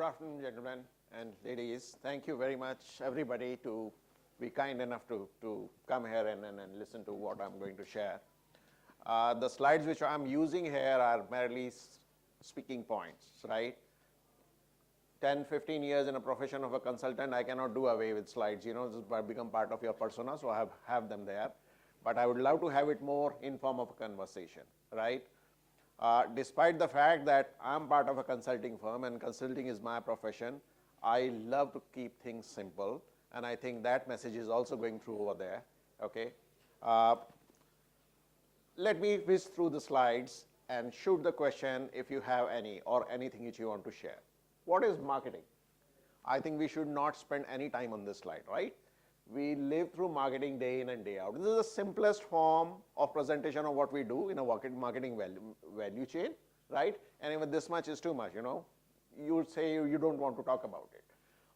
afternoon, gentlemen and ladies. Thank you very much, everybody, to be kind enough to come here and listen to what I'm going to share. The slides which I'm using here are merely speaking points, right? 10, 15 years in a profession of a consultant, I cannot do away with slides. You know, this has become part of your persona, so I have them there. But I would love to have it more in form of a conversation, right? Despite the fact that I'm part of a consulting firm and consulting is my profession, I love to keep things simple, and I think that message is also going through over there, okay? Let me whiz through the slides and shoot the question if you have any or anything which you want to share. What is marketing? I think we should not spend any time on this slide, right? We live through marketing day in and day out. This is the simplest form of presentation of what we do in a marketing value chain, right? And even this much is too much, you know. You would say you don't want to talk about it.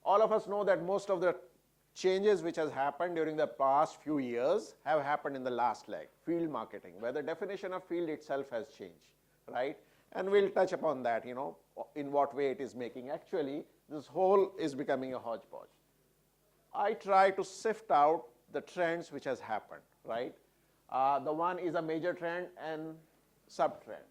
All of us know that most of the changes which has happened during the past few years have happened in the last leg, field marketing, where the definition of field itself has changed, right? And we'll touch upon that, you know, in what way it is making. Actually, this whole is becoming a hodgepodge. I try to sift out the trends which has happened, right? The one is a major trend and sub-trend.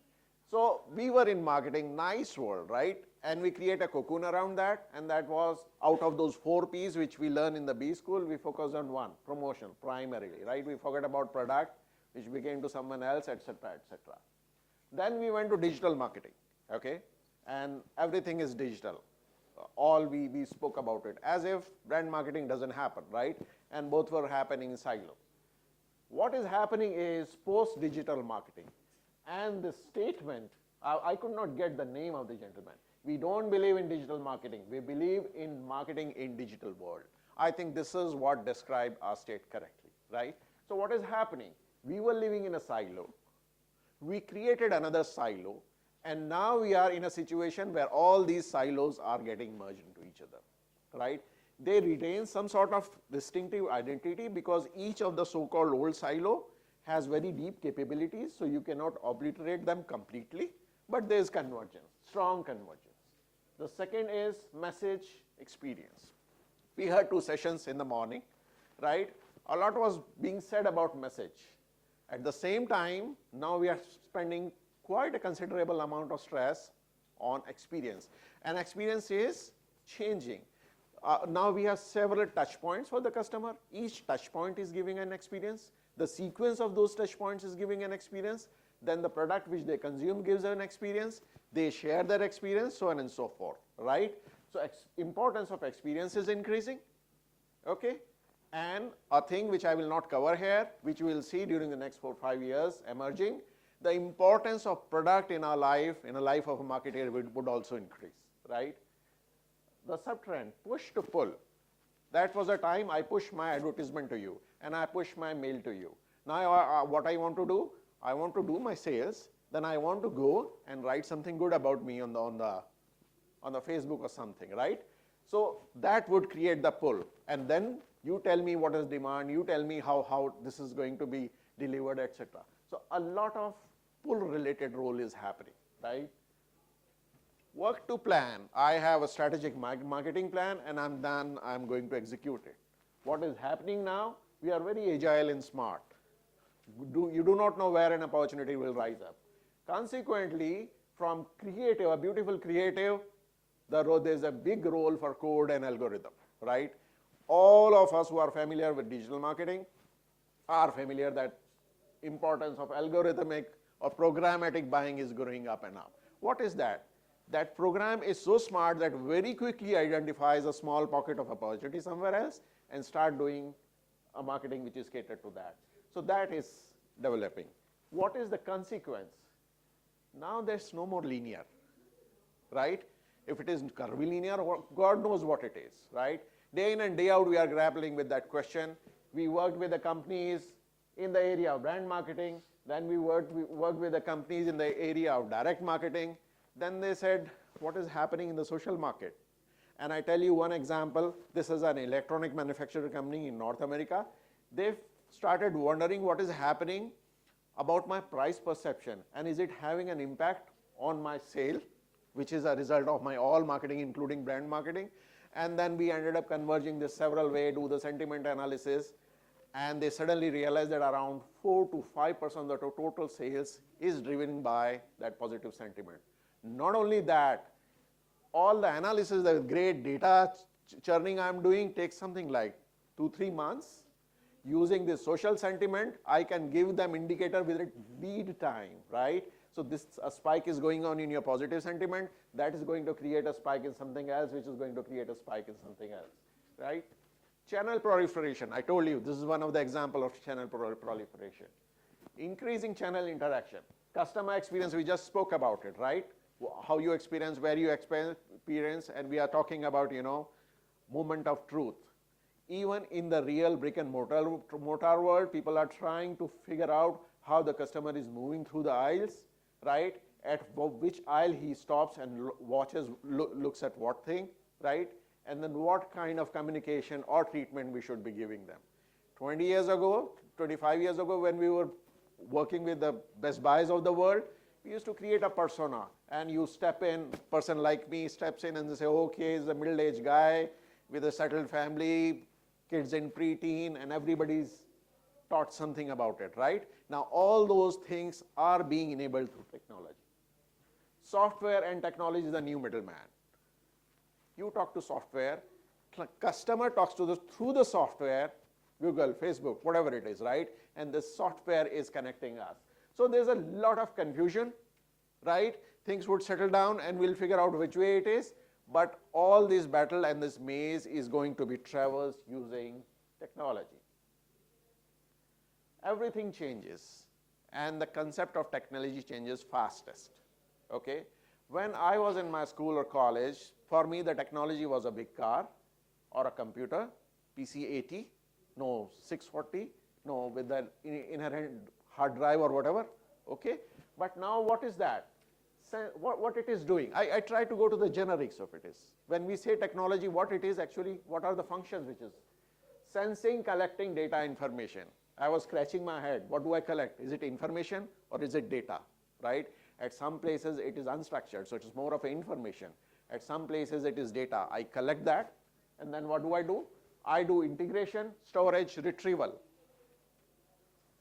So we were in marketing, nice world, right? And we create a cocoon around that, and that was out of those 4 Ps which we learn in the B school, we focused on one, promotion, primarily, right? We forget about product, which became to someone else, etc., etc. Then we went to digital marketing, okay? And everything is digital. All we spoke about it as if brand marketing doesn't happen, right? And both were happening in silo. What is happening is post-digital marketing. And the statement, I could not get the name of the gentleman. We don't believe in digital marketing. We believe in marketing in digital world. I think this is what describes our state correctly, right? So what is happening? We were living in a silo. We created another silo, and now we are in a situation where all these silos are getting merged into each other, right? They retain some sort of distinctive identity because each of the so-called old silo has very deep capabilities, so you cannot obliterate them completely, but there is convergence, strong convergence. The second is message experience. We had 2 sessions in the morning, right? A lot was being said about message. At the same time, now we are spending quite a considerable amount of stress on experience. And experience is changing. Now we have several touch points for the customer. Each touch point is giving an experience. The sequence of those touch points is giving an experience. Then the product which they consume gives an experience. They share their experience, so on and so forth, right? So importance of experience is increasing, okay? And a thing which I will not cover here, which we will see during the next 4 or 5 years emerging, the importance of product in our life, in a life of a marketer, would also increase, right? The sub-trend, push to pull. That was a time I pushed my advertisement to you, and I pushed my mail to you. Now what I want to do, I want to do my sales, then I want to go and write something good about me on the Facebook or something, right? So that would create the pull, and then you tell me what is demand, you tell me how this is going to be delivered, etc. So a lot of pull-related role is happening, right? Work to plan. I have a strategic marketing plan, and I'm done. I'm going to execute it. What is happening now? We are very agile and smart. You do not know where an opportunity will rise up. Consequently, from creative, a beautiful creative, there's a big role for code and algorithm, right? All of us who are familiar with digital marketing are familiar that importance of algorithmic or programmatic buying is growing up and up. What is that? That program is so smart that very quickly identifies a small pocket of opportunity somewhere else and start doing a marketing which is catered to that. So that is developing. What is the consequence? Now there's no more linear, right? If it is curvilinear, God knows what it is, right? Day in and day out, we are grappling with that question. We worked with the companies in the area of brand marketing. Then we worked with the companies in the area of direct marketing. Then they said, what is happening in the social market? And I tell you one example. This is an electronic manufacturer company in North America. They've started wondering what is happening about my price perception, and is it having an impact on my sale, which is a result of my all marketing, including brand marketing. And then we ended up converging this several ways, do the sentiment analysis, and they suddenly realized that around 4 to 5% of the total sales is driven by that positive sentiment. Not only that, all the analysis, the great data churning I'm doing takes something like 2-3 months. Using this social sentiment, I can give them indicator with a lead time, right? So this a spike is going on in your positive sentiment, that is going to create a spike in something else, which is going to create a spike in something else, right? Channel proliferation, I told you, this is one of the example of channel proliferation. Increasing channel interaction. Customer experience, we just spoke about it, right? How you experience, where you experience, and we are talking about, moment of truth. Even in the real brick and mortar world, people are trying to figure out how the customer is moving through the aisles, right? At which aisle he stops and watches, looks at what thing, right? And then what kind of communication or treatment we should be giving them. 20 years ago, 25 years ago, when we were working with the Best Buys of the world, we used to create a persona, and you step in, person like me steps in and they say, okay, he's a middle-aged guy with a settled family, kids in preteen, and everybody's taught something about it, right? Now all those things are being enabled through technology. Software and technology is the new middleman. You talk to software, customer talks to through the software, Google, Facebook, whatever it is, right? And the software is connecting us. So there's a lot of confusion, right? Things would settle down and we'll figure out which way it is, but all this battle and this maze is going to be traversed using technology. Everything changes, and the concept of technology changes fastest, okay? When I was in my school or college, for me the technology was a big car or a computer, PC-80, no 640, no with the inherent hard drive or whatever, okay? But now what is that? What it is doing? I try to go to the generics of it is. When we say technology, what it is actually, what are the functions which is? Sensing, collecting data information. I was scratching my head. What do I collect? Is it information or is it data, right? At some places it is unstructured, so it is more of information. At some places it is data. I collect that, and then what do? I do integration, storage, retrieval.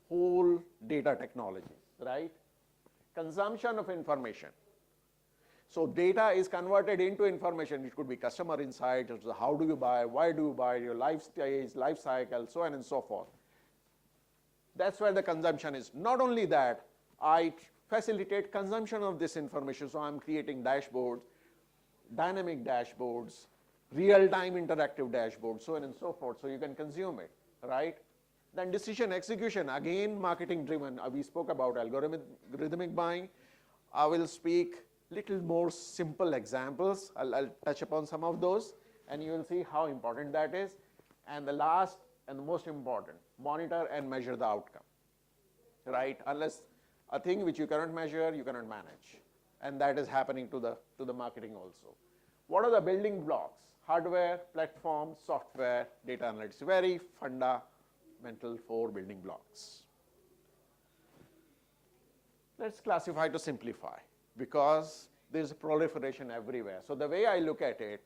Whole data technologies, right? Consumption of information. So data is converted into information. It could be customer insights, how do you buy, why do you buy, your life stage, life cycle, so on and so forth. That's where the consumption is. Not only that, I facilitate consumption of this information. So I'm creating dashboards, dynamic dashboards, real-time interactive dashboards, so on and so forth. So you can consume it, right? Then decision execution, again marketing driven. We spoke about algorithmic buying. I will speak little more simple examples. I'll touch upon some of those, and you will see how important that is. And the last and the most important, monitor and measure the outcome, right? Unless a thing which you cannot measure, you cannot manage. And that is happening to the marketing also. What are the building blocks? Hardware, platform, software, data analytics. Very fundamental 4 building blocks. Let's classify to simplify, because there's a proliferation everywhere. So the way I look at it,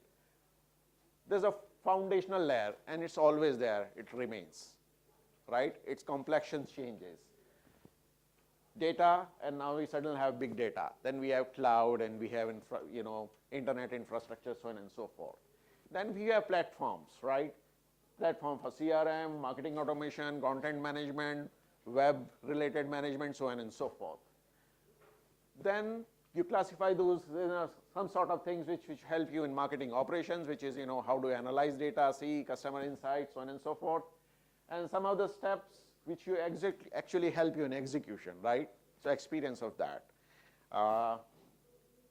there's a foundational layer, and it's always there, it remains, right? Its complexion changes. Data, and now we suddenly have big data. Then we have cloud, and we have internet infrastructure, so on and so forth. Then we have platforms, right? Platform for CRM, marketing automation, content management, web-related management, so on and so forth. Then you classify those some sort of things which help you in marketing operations, which is how to analyze data, see customer insights, so on and so forth. And some of the steps which you actually help you in execution, right? So experience of that.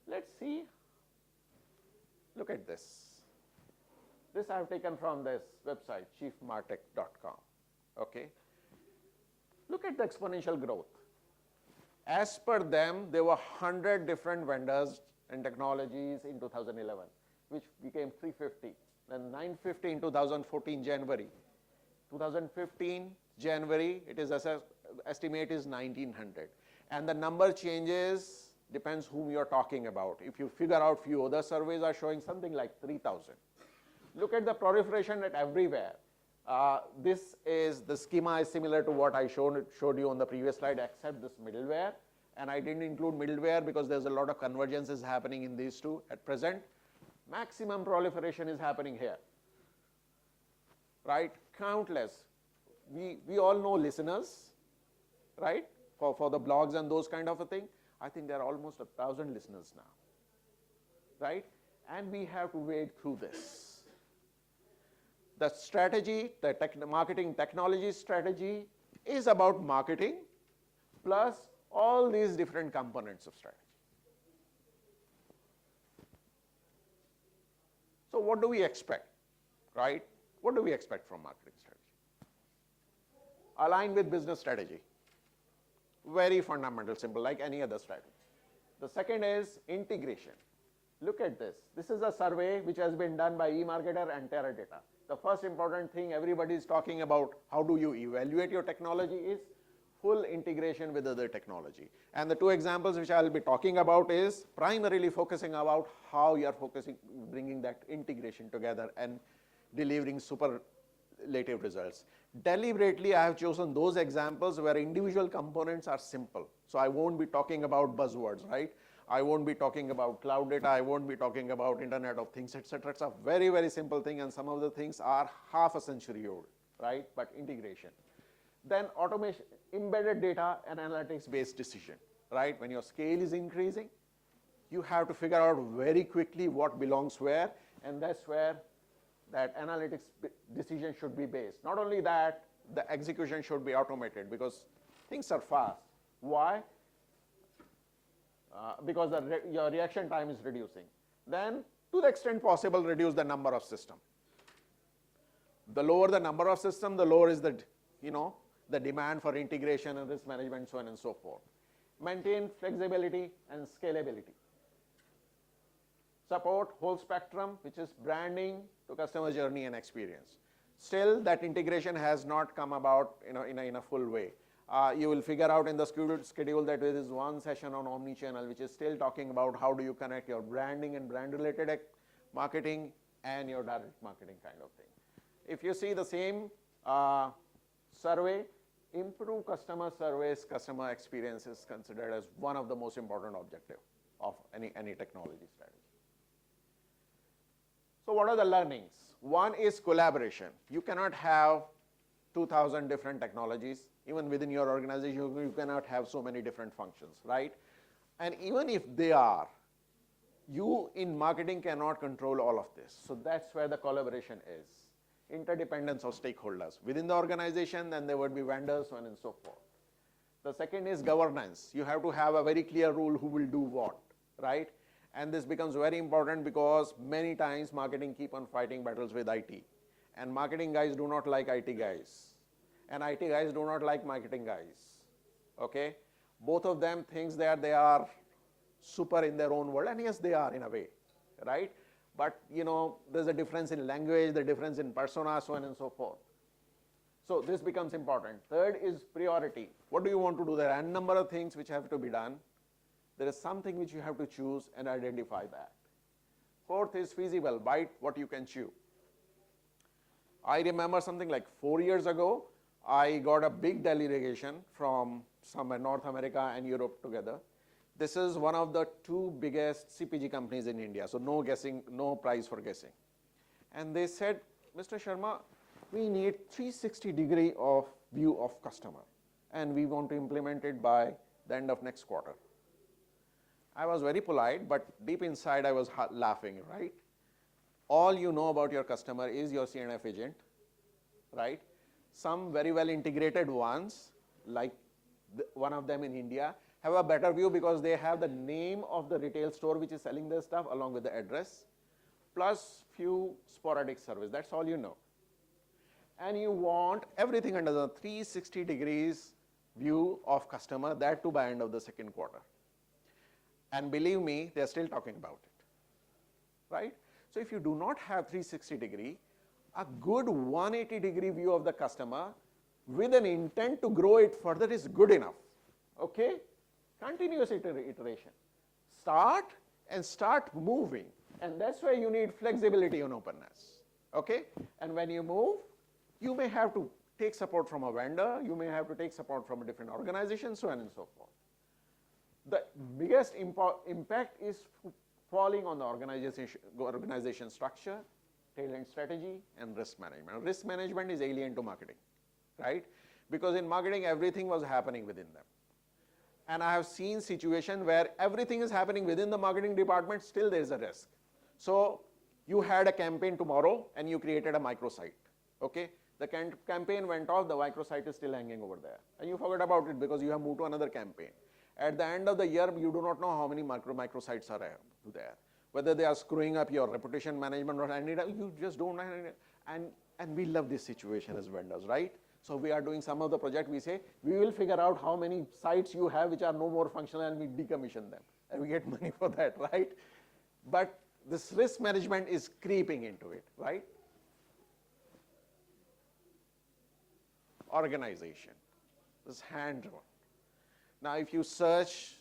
Let's see. Look at this. This I have taken from this website, chiefmartech.com. Okay. Look at the exponential growth. As per them, there were 100 different vendors and technologies in 2011, which became 350. Then 950 in 2014 January. 2015 January, it is estimate is 1900. And the number changes Depends whom you're talking about. If you figure out, few other surveys are showing something like 3,000. Look at the proliferation at everywhere. This is, the schema is similar to what I showed you on the previous slide, except this middleware. And I didn't include middleware because there's a lot of convergences happening in these two at present. Maximum proliferation is happening here, right? Countless. We all know listeners, right? For the blogs and those kind of a thing. I think there are almost 1,000 listeners now, right? And we have to wade through this. The strategy, the marketing technology strategy is about marketing plus all these different components of strategy. So what do we expect, right? What do we expect from marketing strategy? Align with business strategy. Very fundamental, simple, like any other strategy. The second is integration. Look at this. This is a survey which has been done by eMarketer and Teradata. The first important thing everybody is talking about, how do you evaluate your technology, is full integration with other technology. And the two examples which I will be talking about is primarily focusing about how you are bringing that integration together and delivering superlative results. Deliberately, I have chosen those examples where individual components are simple. So I won't be talking about buzzwords, right? I won't be talking about cloud data, I won't be talking about Internet of Things, etc. It's a very, very simple thing, and some of the things are half a century old, right? But integration. Then automation, embedded data and analytics-based decision, right? When your scale is increasing, you have to figure out very quickly what belongs where, and that's where that analytics decision should be based. Not only that, the execution should be automated because things are fast. Why? Because your reaction time is reducing. Then, to the extent possible, reduce the number of systems. The lower the number of systems, the lower is the, the demand for integration and risk management, so on and so forth. Maintain flexibility and scalability. Support whole spectrum, which is branding to customer journey and experience. Still, that integration has not come about in a full way. You will figure out in the schedule that there is one session on omnichannel, which is still talking about how do you connect your branding and brand-related marketing and your direct marketing kind of thing. If you see the same survey, improve customer service, customer experience is considered as one of the most important objectives of any technology strategy. So what are the learnings? One is collaboration. You cannot have 2,000 different technologies. Even within your organization, you cannot have so many different functions, right? And even if they are, you in marketing cannot control all of this. So that's where the collaboration is. Interdependence of stakeholders. Within the organization, then there would be vendors, so on and so forth. The second is governance. You have to have a very clear rule who will do what, right? And this becomes very important because many times marketing keep on fighting battles with IT. And marketing guys do not like IT guys. And IT guys do not like marketing guys, okay? Both of them thinks that they are super in their own world, and yes, they are in a way, right? But, there's a difference in language, the difference in persona, so on and so forth. So this becomes important. Third is priority. What do you want to do? There are a number of things which have to be done. There is something which you have to choose and identify that. Fourth is feasible, bite what you can chew. I remember something like 4 years ago, I got a big delegation from somewhere North America and Europe together. This is one of the two biggest CPG companies in India, so no guessing, no prize for guessing. And they said, Mr. Sharma, we need 360-degree of view of customer, and we want to implement it by the end of next quarter. I was very polite, but deep inside I was laughing, right? All you know about your customer is your CNF agent, right? Some very well integrated ones, like one of them in India, have a better view because they have the name of the retail store which is selling their stuff along with the address, plus few sporadic service. That's all you know. And you want everything under the 360 degrees view of customer, that too by end of the second quarter. And believe me, they are still talking about it, right? So if you do not have 360 degree, a good 180 degree view of the customer with an intent to grow it further is good enough, okay? Continuous iteration. start and start moving. And that's why you need flexibility and openness. Okay? And when you move, you may have to take support from a vendor, you may have to take support from a different organization, so on and so forth. The biggest impact is falling on the organization structure, talent strategy, and risk management. Risk management is alien to marketing, right? Because in marketing, everything was happening within them. And I have seen situations where everything is happening within the marketing department, still there is a risk. So you had a campaign tomorrow and you created a microsite, okay? The campaign went off, the microsite is still hanging over there. And you forgot about it because you have moved to another campaign. At the end of the year, you do not know how many microsites are there. Whether they are screwing up your reputation management or anything, you just don't know. And we love this situation as vendors, right? So we are doing some of the project, we say, we will figure out how many sites you have which are no more functional and we decommission them. And we get money for that, right? But this risk management is creeping into it, right? Organization, this hand-drawn. Now, if you search,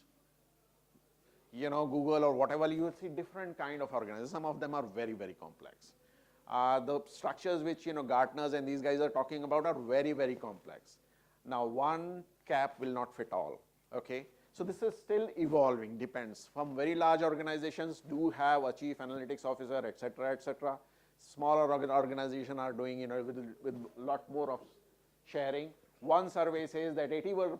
Google or whatever, you will see different kind of organizations. Some of them are very, very complex. The structures which, Gartners and these guys are talking about are very, very complex. Now, one cap will not fit all, okay? So this is still evolving, depends. Some very large organizations do have a chief analytics officer, et cetera, et cetera. Smaller organizations are doing, with a lot more of sharing. One survey says that 81%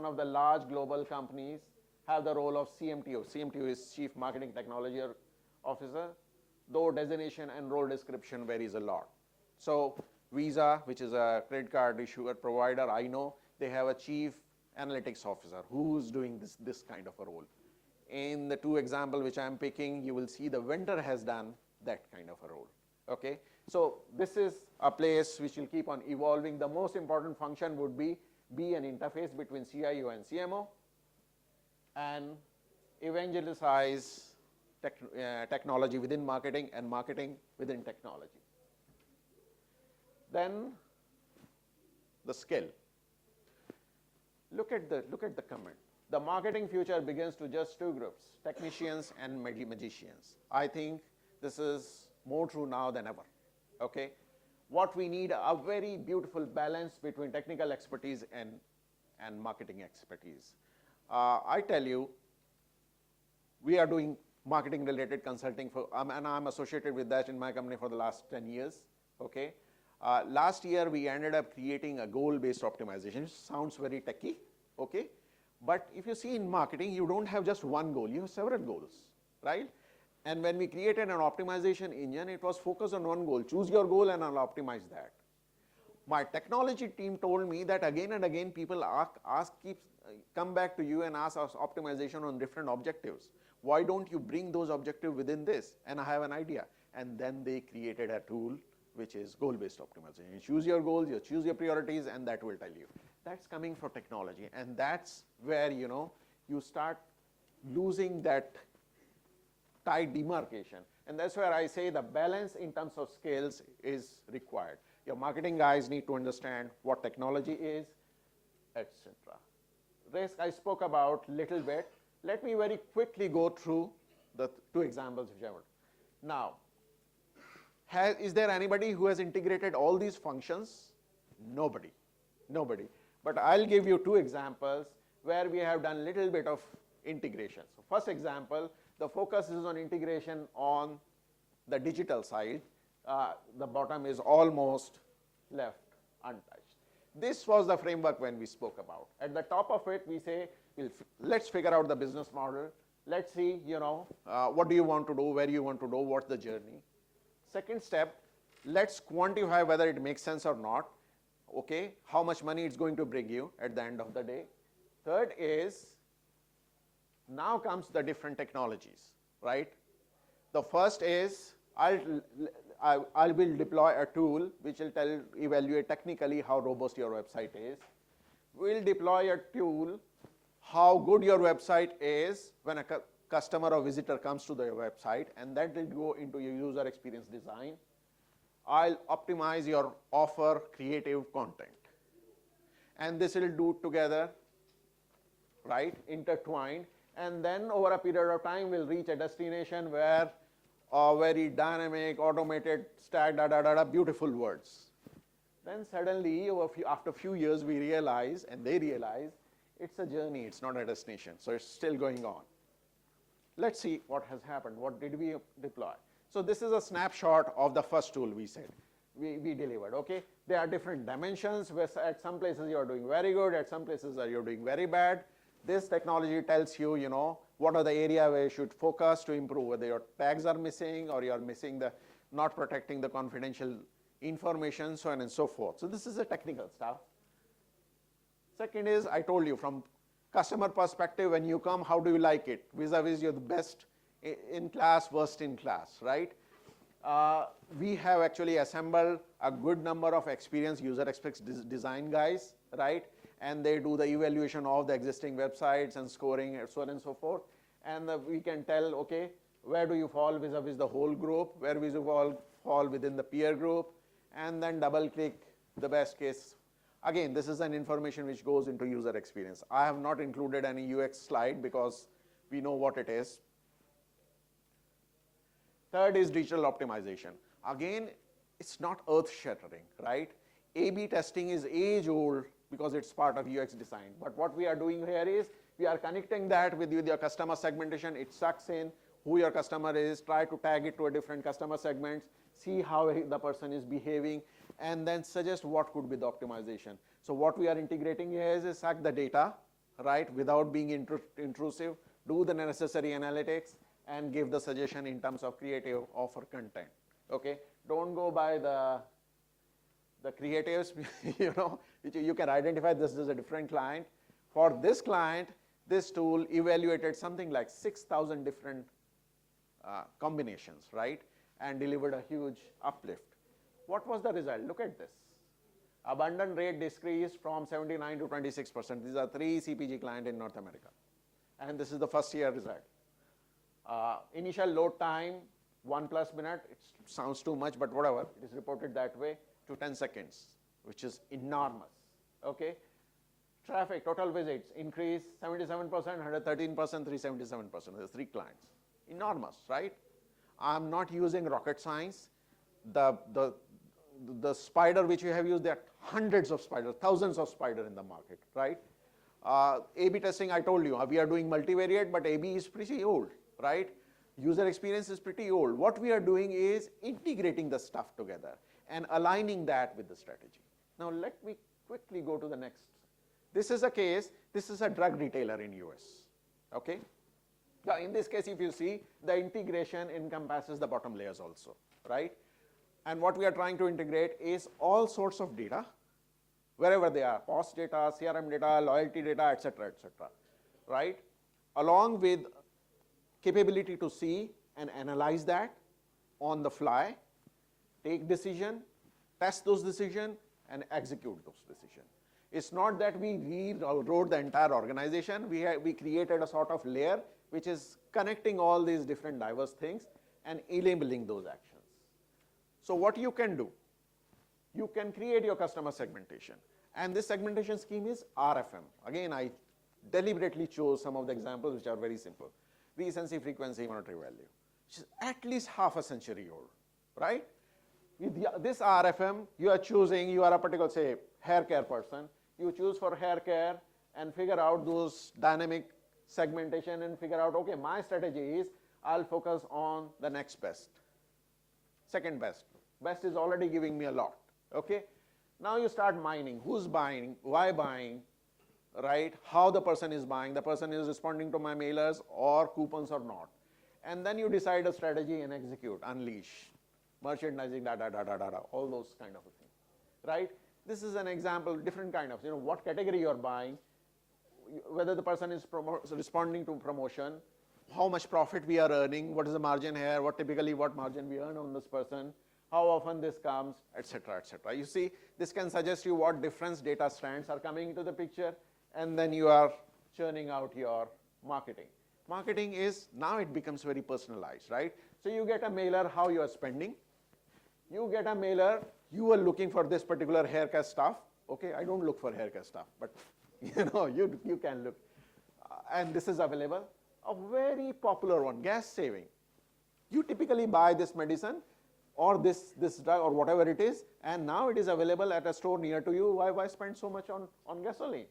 of the large global companies have the role of CMTO. CMTO is Chief Marketing Technology Officer, though designation and role description varies a lot. So Visa, which is a credit card issuer provider, I know they have a Chief Analytics Officer who's doing this kind of a role. In the two examples which I'm picking, you will see the vendor has done that kind of a role. Okay, so this is a place which will keep on evolving. The most important function would be an interface between CIO and CMO and evangelize technology within marketing and marketing within technology. Then the skill. Look at the comment. The marketing future begins to just two groups, technicians and magicians. I think this is more true now than ever, okay? What we need, a very beautiful balance between technical expertise and marketing expertise. I tell you, we are doing marketing related consulting and I'm associated with that in my company for the last 10 years, okay? Last year, we ended up creating a goal-based optimization. It sounds very techy, okay? But if you see in marketing, you don't have just one goal, you have several goals, right? And when we created an optimization engine, it was focused on one goal. Choose your goal and I'll optimize that. My technology team told me that again and again people come back to you and ask us optimization on different objectives. Why don't you bring those objectives within this? And I have an idea. And then they created a tool which is goal-based optimization. You choose your goals, you choose your priorities, and that will tell you. That's coming from technology. And that's where, you start losing that tight demarcation. And that's where I say the balance in terms of skills is required. Your marketing guys need to understand what technology is, etc. Risk I spoke about little bit. Let me very quickly go through the two examples which I want. Now, is there anybody who has integrated all these functions? Nobody. But I'll give you two examples where we have done little bit of integration. So first example, the focus is on integration on the digital side. The bottom is almost left untouched. This was the framework when we spoke about. At the top of it, we say, let's figure out the business model. Let's see, what do you want to do, where you want to go, what's the journey. Second step, let's quantify whether it makes sense or not. Okay, how much money it's going to bring you at the end of the day. Third is, now comes the different technologies, right? The first is, I will deploy a tool which will evaluate technically how robust your website is. We'll deploy a tool how good your website is when a customer or visitor comes to the website, and that will go into your user experience design. I'll optimize your offer creative content. And this will do together, right, intertwined. and then over a period of time we'll reach a destination where a very dynamic, automated stack, beautiful words. Then suddenly, after a few years, we realize, and they realize, it's a journey, it's not a destination. So it's still going on. Let's see what has happened. What did we deploy? So this is a snapshot of the first tool we said. We delivered, okay? There are different dimensions, where at some places you're doing very good, at some places you're doing very bad. This technology tells you, what are the area where you should focus to improve, whether your tags are missing or you're missing not protecting the confidential information, so on and so forth. So this is the technical stuff. Second is, I told you, from customer perspective, when you come, how do you like it? Vis-a-vis, you're the best in class, worst in class, right? We have actually assembled a good number of experienced user experience design guys, right? And they do the evaluation of the existing websites and scoring and so on and so forth. And we can tell, okay, where do you fall vis-a-vis the whole group? Where do you fall within the peer group? And then double click the best case. Again, this is an information which goes into user experience. I have not included any UX slide because we know what it is. Third is digital optimization. Again, it's not earth-shattering, right? A/B testing is age-old because it's part of UX design. But what we are doing here is we are connecting that with your customer segmentation. It sucks in who your customer is, try to tag it to a different customer segments, see how the person is behaving, and then suggest what could be the optimization. So what we are integrating here is suck the data, right, without being intrusive, do the necessary analytics, and give the suggestion in terms of creative offer content. Okay, don't go by the creatives, which you can identify this is a different client. For this client, this tool evaluated something like 6,000 different combinations, right, and delivered a huge uplift. What was the result? Look at this. Abandon rate decreased from 79 to 26%. These are 3 CPG clients in North America. And this is the first year result. Initial load time, 1+ minute. It sounds too much, but whatever. It is reported that way, to 10 seconds, which is enormous. Okay. Traffic, total visits, increased 77%, 113%, 377%. There's 3 clients. Enormous, right? I'm not using rocket science. The spider which you have used, there are hundreds of spiders, thousands of spiders in the market, right? A/B testing, I told you, we are doing multivariate, but A/B is pretty old, right? User experience is pretty old. What we are doing is integrating the stuff together and aligning that with the strategy. Now let me quickly go to the next. This is a case, this is a drug retailer in US, okay? Now in this case, if you see, the integration encompasses the bottom layers also, right? And what we are trying to integrate is all sorts of data, wherever they are, cost data, CRM data, loyalty data, etc., right? Along with capability to see and analyze that on the fly, take decision, test those decisions, and execute those decisions. It's not that we rewrote the entire organization. We created a sort of layer which is connecting all these different diverse things and enabling those actions. So what you can do, you can create your customer segmentation. And this segmentation scheme is RFM. Again, I deliberately chose some of the examples which are very simple. Recency, frequency, monetary value, which is at least half a century old, right? With this RFM, you are choosing, you are a particular, say, hair care person. You choose for hair care and figure out those dynamic segmentation and figure out, okay, my strategy is I'll focus on the next best. Second best. Best is already giving me a lot, okay? Now you start mining. Who's buying? Why buying? Right? How the person is buying. The person is responding to my mailers or coupons or not. And then you decide a strategy and execute, unleash, merchandising, all those kind of a thing, right? This is an example, different kind of, what category you're buying, whether the person is responding to promotion, how much profit we are earning, what is the margin here, what margin we earn on this person, how often this comes, etc., etc. You see, this can suggest you what different data strands are coming into the picture, and then you are churning out your marketing. Marketing is, now it becomes very personalized, right? So you get a mailer, how you are spending. You get a mailer, you are looking for this particular haircut stuff. Okay, I don't look for haircut stuff, but you can look. And this is available. A very popular one, gas saving. You typically buy this medicine or this drug or whatever it is, and now it is available at a store near to you. Why spend so much on gasoline?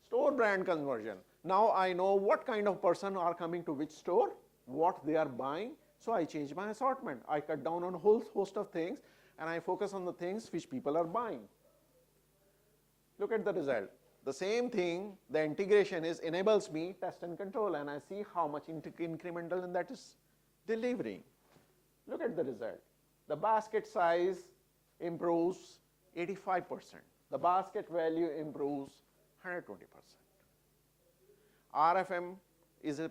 Store brand conversion. Now I know what kind of person are coming to which store, what they are buying, so I change my assortment. I cut down on a whole host of things and I focus on the things which people are buying. Look at the result. The same thing, the integration enables me test and control, and I see how much incremental and that is delivering. Look at the result. The basket size improves 85%. The basket value improves 120%. RFM is an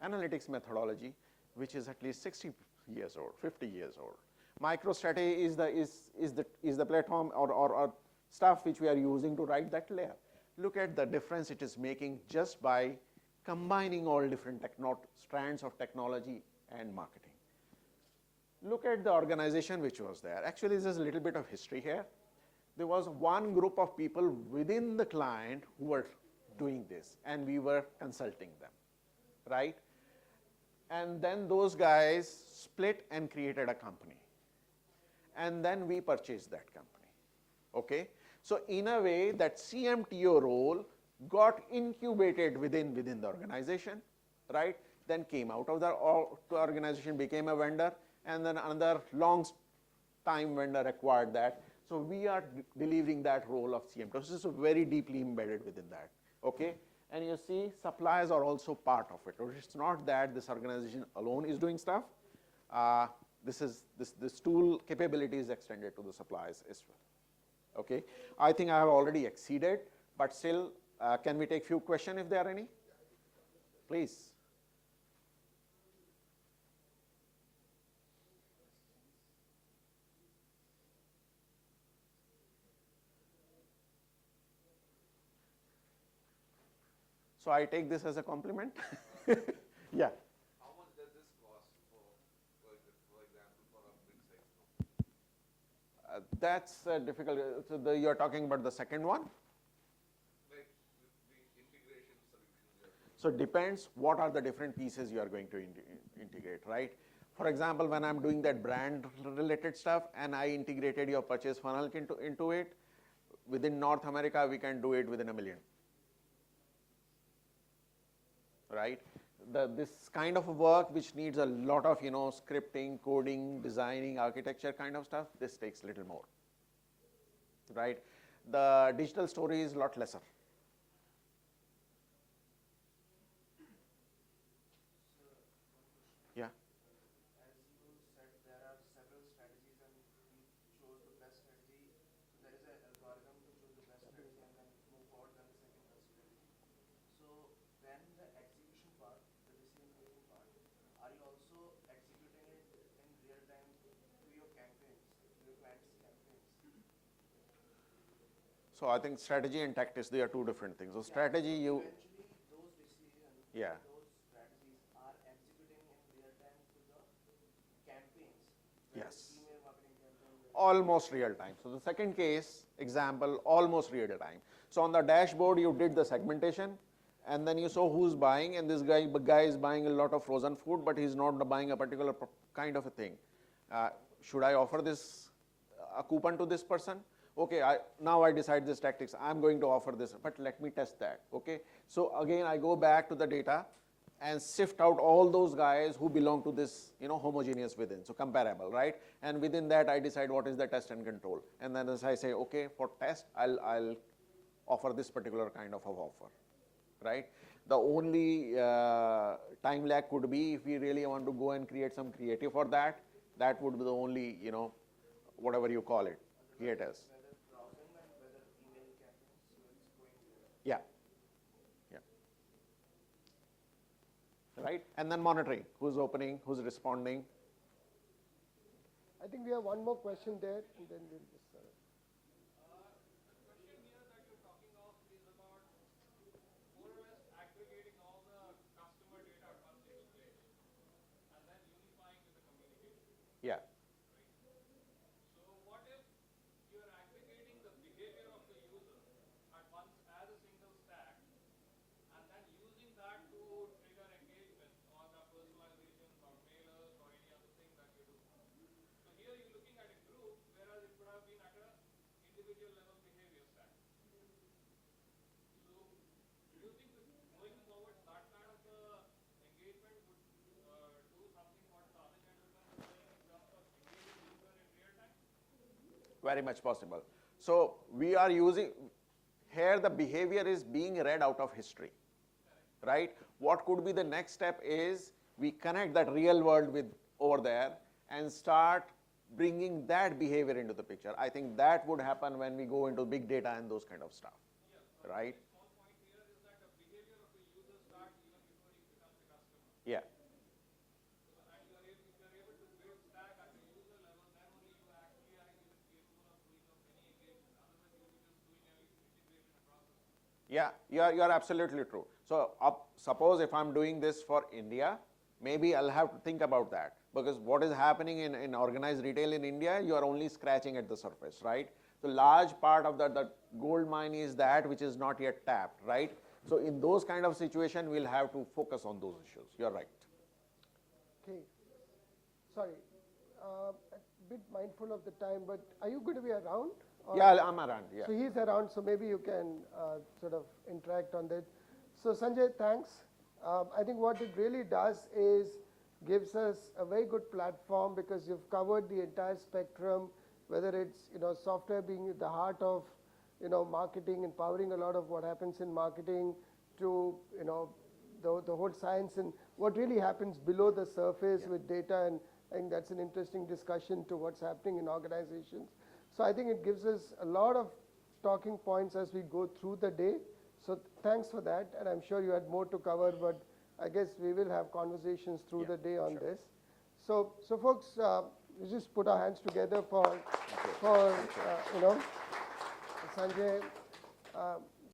analytics methodology which is at least 60 years old, 50 years old. MicroStrategy is the platform or stuff which we are using to write that layer. Look at the difference it is making just by combining all different strands of technology and marketing. Look at the organization which was there. Actually, there's a little bit of history here. There was one group of people within the client who were doing this, and we were consulting them, right? And then those guys split and created a company. And then we purchased that company, okay? So in a way, that CMTO role got incubated within the organization, right? Then came out of the organization, became a vendor, and then another long time vendor acquired that. So we are delivering that role of CMTO. This is very deeply embedded within that, okay? And you see, suppliers are part of it. It's not that this organization alone is doing stuff. This tool capability is extended to the suppliers as well. Okay, I think I have already exceeded, but still, can we take few questions if there are any? Please. So I take this as a compliment. Yeah. How much does this cost for example, for a big size? That's difficult. So you're talking about the second one? Like the integration solutions. So it depends what are the different pieces you are going to integrate, right? For example, when I'm doing that brand related stuff and I integrated your purchase funnel into it, within North America, we can do it within $1 million. Right? This kind of work which needs a lot of scripting, coding, designing, architecture kind of stuff, this takes a little more. Right? The digital story is a lot lesser. Yeah. As you said, there are several strategies and you chose the best strategy. So there is an algorithm to choose the best strategy and then move forward than the second best strategy. So then the execution part, the decision making part, are you also executing it in real time to your campaigns, to your clients' campaigns? So I think strategy and tactics, they are two different things. So strategy you. Eventually those decisions, Yeah. those strategies are executing in real time to the campaigns. Yes. Email marketing campaigns. Almost real time. So the second case example, almost real time. So on the dashboard, you did the segmentation, and then you saw who's buying, and this guy is buying a lot of frozen food, but he's not buying a particular kind of a thing. Should I offer this a coupon to this person? Okay, now I decide this tactics. I'm going to offer this, but let me test that. Okay. So again, I go back to the data and sift out all those guys who belong to this, homogeneous within, so comparable, right? And within that, I decide what is the test and control. And then as I say, okay, for test, I'll offer this particular kind of offer, right? The only time lag could be if we really want to go and create some creative for that. That would be the only, whatever you call it, creators. Whether browsing and whether email campaigns, so it's going there. Yeah. Right? And then monitoring, who's opening, who's responding. I think we have one more question there, and then we'll just. The question here that you're talking of is about more or less aggregating all the customer data at one single place and then unifying with the communication. Yeah. So what if you're aggregating the behavior of the user at once as a single stack and then using that to trigger engagement individual level behavior stack. So do you think that going forward that kind of engagement would do something what the other gentleman was saying in terms of engaging user in real time? Very much possible. So we are using, here the behavior is being read out of history, right? What could be the next step is we connect that real world with over there and start bringing that behavior into the picture. I think that would happen when we go into big data and those kind of stuff, right? Small point here is that the behavior of the user starts even before he becomes a customer. Yeah. And if you are able to build stack at the user level, then only you actually are even capable of doing of any engagement. Otherwise, you'll be just doing any integration across the system. Yeah, you're absolutely true. So suppose if I'm doing this for India, maybe I'll have to think about that, because what is happening in organized retail in India, you are only scratching at the surface, right? So large part of the gold mine is that which is not yet tapped, right? So in those kind of situation, we'll have to focus on those issues. You're right. Okay. Sorry, a bit mindful of the time, but are you going to be around? Or- Yeah, I'm around, yeah. So he's around, so maybe you can sort of interact on that. So Sanjay, thanks. I think what it really does is gives us a very good platform, because you've covered the entire spectrum, whether it's software being at the heart of marketing, empowering a lot of what happens in marketing, to the whole science and what really happens below the surface with data. And I think that's an interesting discussion to what's happening in organizations. So I think it gives us a lot of talking points as we go through the day. So thanks for that, and I'm sure you had more to cover, but I guess we will have conversations through the day on this. So folks, we just put our hands together for Sanjay.